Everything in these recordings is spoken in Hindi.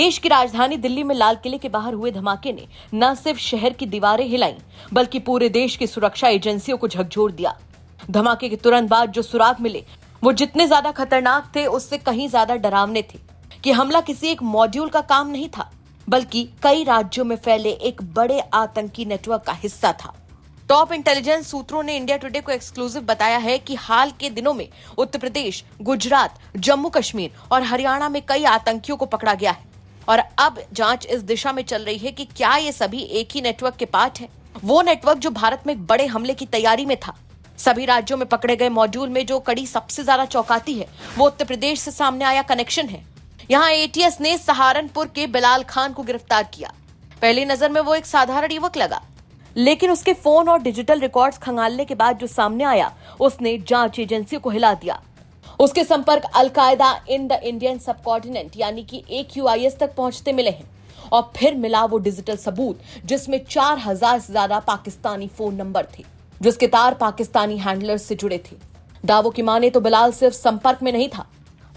देश की राजधानी दिल्ली में लाल किले के बाहर हुए धमाके ने न सिर्फ शहर की दीवारें हिलाईं, बल्कि पूरे देश की सुरक्षा एजेंसियों को झकझोर दिया। धमाके के तुरंत बाद जो सुराग मिले वो जितने ज्यादा खतरनाक थे उससे कहीं ज्यादा डरावने थे कि हमला किसी एक मॉड्यूल का काम नहीं था, बल्कि कई राज्यों में फैले एक बड़े आतंकी नेटवर्क का हिस्सा था। टॉप इंटेलिजेंस सूत्रों ने इंडिया टुडे को एक्सक्लूसिव बताया है कि हाल के दिनों में उत्तर प्रदेश, गुजरात, जम्मू कश्मीर और हरियाणा में कई आतंकियों को पकड़ा गया है और अब जांच इस दिशा में चल रही है कि क्या ये सभी एक ही नेटवर्क के पार्ट हैं, वो नेटवर्क जो भारत में एक बड़े हमले की तैयारी में था। सभी राज्यों में पकड़े गए मॉड्यूल में जो कड़ी सबसे ज्यादा चौंकाती है वो उत्तर प्रदेश से सामने आया कनेक्शन है। यहाँ एटीएस ने सहारनपुर के बिलाल खान को गिरफ्तार किया। पहली नजर में वो एक साधारण युवक लगा, लेकिन उसके फोन और डिजिटल रिकॉर्ड्स खंगालने के बाद जो सामने आया उसने जांच एजेंसियों को हिला दिया। उसके संपर्क अलकायदा इन द इंडियन सबकॉर्डिनेट यानी कि AQIS तक पहुंचते मिले हैं और फिर मिला वो डिजिटल सबूत जिसमें 4000 से ज्यादा पाकिस्तानी फोन नंबर थे, जिसके तार पाकिस्तानी हैंडलर्स से जुड़े थे। दावों की माने तो बिलाल सिर्फ संपर्क में नहीं था,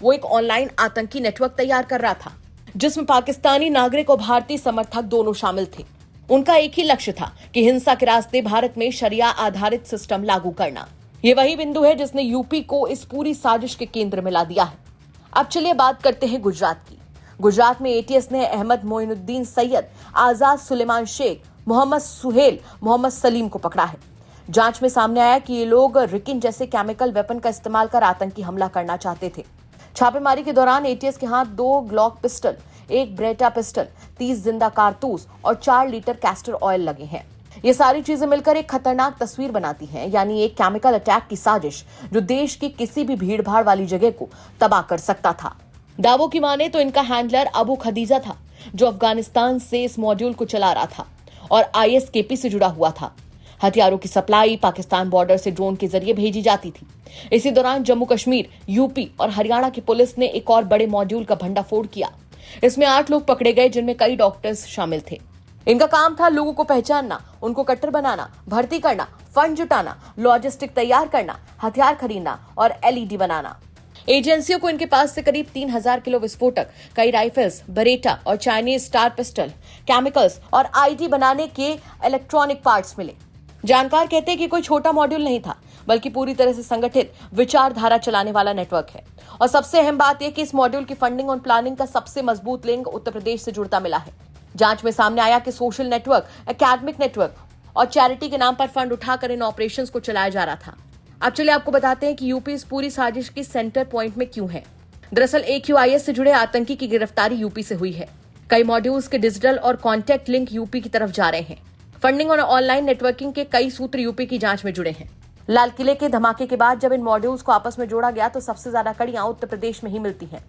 वो एक ऑनलाइन आतंकी नेटवर्क तैयार कर रहा था जिसमें पाकिस्तानी नागरिक और भारतीय समर्थक दोनों शामिल थे। उनका एक ही लक्ष्य था कि हिंसा के रास्ते भारत में शरिया आधारित सिस्टम लागू करना। ये वही बिंदु है जिसने यूपी को इस पूरी साजिश के केंद्र में ला दिया है। अब चलिए बात करते हैं गुजरात की। गुजरात में एटीएस ने अहमद मोइनुद्दीन सैयद, आजाद सुलेमान शेख, मोहम्मद सुहेल, मोहम्मद सलीम को पकड़ा है। जांच में सामने आया कि ये लोग रिकिन जैसे केमिकल वेपन का इस्तेमाल कर आतंकी हमला करना चाहते थे। छापेमारी के दौरान एटीएस के हाथ 2 ग्लॉक पिस्टल, 1 ब्रेटा पिस्टल, 30 जिंदा कारतूस और 4 लीटर कैस्टर ऑयल लगे हैं। ये सारी चीजें मिलकर एक खतरनाक तस्वीर बनाती हैं, यानी एक केमिकल अटैक की साजिश जो देश की किसी भी भीड़भाड़ वाली जगह को तबाह कर सकता था। दावों की माने तो इनका हैंडलर अबू खदीजा था जो अफगानिस्तान से इस मॉड्यूल को चला रहा था और ISKP से जुड़ा हुआ था। हथियारों की सप्लाई पाकिस्तान बॉर्डर से ड्रोन के जरिए भेजी जाती थी। इसी दौरान जम्मू कश्मीर, यूपी और हरियाणा की पुलिस ने एक और बड़े मॉड्यूल का भंडाफोड़ किया। इसमें 8 लोग पकड़े गए जिनमें कई डॉक्टर्स शामिल थे। इनका काम था लोगों को पहचानना, उनको कट्टर बनाना, भर्ती करना, फंड जुटाना, लॉजिस्टिक तैयार करना, हथियार खरीदना और LED बनाना। एजेंसियों को इनके पास से करीब 3000 किलो विस्फोटक, कई राइफल्स, बरेटा और चाइनीज स्टार पिस्टल, केमिकल्स और ID बनाने के इलेक्ट्रॉनिक पार्ट्स मिले। जानकार कहते हैं कि कोई छोटा मॉड्यूल नहीं था, बल्कि पूरी तरह से संगठित विचारधारा चलाने वाला नेटवर्क है। और सबसे अहम बात यह कि इस मॉड्यूल की फंडिंग और प्लानिंग का सबसे मजबूत लिंक उत्तर प्रदेश से जुड़ता मिला है। जांच में सामने आया कि सोशल नेटवर्क, एकेडमिक नेटवर्क और चैरिटी के नाम पर फंड उठाकर इन ऑपरेशंस को चलाया जा रहा था। अब चलिए आपको बताते हैं कि यूपी इस पूरी साजिश की सेंटर पॉइंट में क्यों है। दरअसल AQIS से जुड़े आतंकी की गिरफ्तारी यूपी से हुई है। कई मॉड्यूल्स के डिजिटल और कॉन्टैक्ट लिंक यूपी की तरफ जा रहे हैं। फंडिंग और ऑनलाइन नेटवर्किंग के कई सूत्र यूपी की जांच में जुड़े हैं। लाल किले के धमाके के बाद जब इन मॉड्यूल्स को आपस में जोड़ा गया तो सबसे ज्यादा कड़ियां उत्तर प्रदेश में ही मिलती हैं।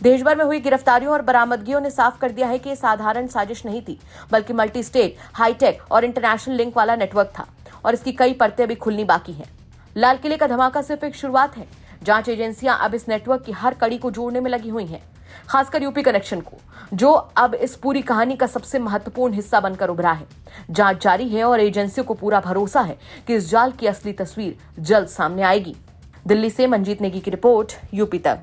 देश भर में हुई गिरफ्तारियों और बरामदगियों ने साफ कर दिया है कि ये साधारण साजिश नहीं थी, बल्कि मल्टी स्टेट, हाईटेक और इंटरनेशनल लिंक वाला नेटवर्क था और इसकी कई परतें अभी खुलनी बाकी हैं। लाल किले का धमाका सिर्फ एक शुरुआत है। जांच एजेंसियां अब इस नेटवर्क की हर कड़ी को जोड़ने में लगी हुई हैं, खासकर यूपी कनेक्शन को, जो अब इस पूरी कहानी का सबसे महत्वपूर्ण हिस्सा बनकर उभरा है। जांच जारी है और एजेंसियों को पूरा भरोसा है कि इस जाल की असली तस्वीर जल्द सामने आएगी। दिल्ली से मंजीत नेगी की रिपोर्ट, यूपी तक।